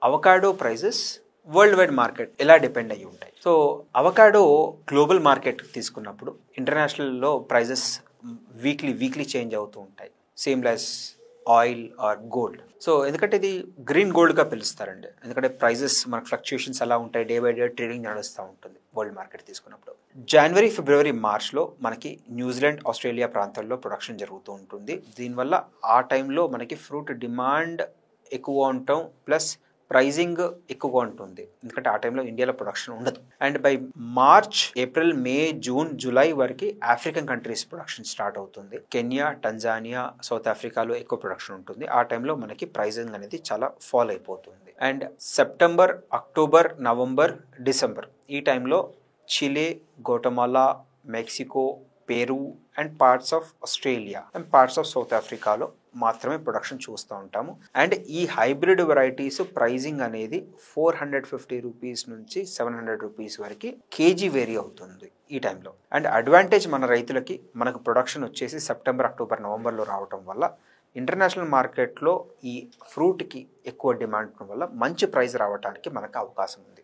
Avocado prices worldwide market ఎలా depend అయ్యి ఉంటాయి. సో అవకాడో గ్లోబల్ మార్కెట్ తీసుకున్నప్పుడు ఇంటర్నేషనల్లో ప్రైజెస్ వీక్లీ చేంజ్ అవుతూ ఉంటాయి, same lies oil are gold. So ఎందుకంటే ఇది గ్రీన్ గోల్డ్గా పిలుస్తారండి, ఎందుకంటే ప్రైజెస్ మనకు ఫ్లక్చుయేషన్స్ ఎలా ఉంటాయి, డే బై డే ట్రేడింగ్ నడుస్తూ ఉంటుంది వరల్డ్ మార్కెట్ తీసుకున్నప్పుడు. జనవరి, ఫిబ్రవరి, మార్చ్లో మనకి న్యూజిలాండ్, ఆస్ట్రేలియా ప్రాంతాల్లో ప్రొడక్షన్ జరుగుతూ ఉంటుంది. దీనివల్ల ఆ టైంలో మనకి ఫ్రూట్ డిమాండ్ ఎక్కువ ఉండటం ప్లస్ ప్రైజింగ్ ఎక్కువగా ఉంటుంది, ఎందుకంటే ఆ టైంలో ఇండియాలో ప్రొడక్షన్ ఉండదు. And by March, April, May, June, July వరకు ఆఫ్రికన్ కంట్రీస్ ప్రొడక్షన్ స్టార్ట్ అవుతుంది. కెన్యా, టంజానియా, సౌత్ ఆఫ్రికాలో ఎక్కువ ప్రొడక్షన్ ఉంటుంది. ఆ టైంలో మనకి ప్రైజింగ్ అనేది చాలా ఫాల్ అయిపోతుంది. And September, October, November, December ఈ టైంలో Chile, Guatemala, Mexico, Peru and parts of Australia and parts of South ఆఫ్రికాలో మాత్రమే ప్రొడక్షన్ చూస్తూ ఉంటాము. అండ్ ఈ హైబ్రిడ్ వెరైటీస్ ప్రైజింగ్ అనేది 450 రూపీస్ నుంచి 700 రూపీస్ వరకు కేజీ వేరీ అవుతుంది ఈ టైంలో. అండ్ అడ్వాంటేజ్ మన రైతులకి, మనకు ప్రొడక్షన్ వచ్చేసి సెప్టెంబర్, అక్టోబర్, నవంబర్లో రావటం వల్ల ఇంటర్నేషనల్ మార్కెట్లో ఈ ఫ్రూట్కి ఎక్కువ డిమాండ్ వల్ల మంచి ప్రైస్ రావడానికి మనకు అవకాశం ఉంది.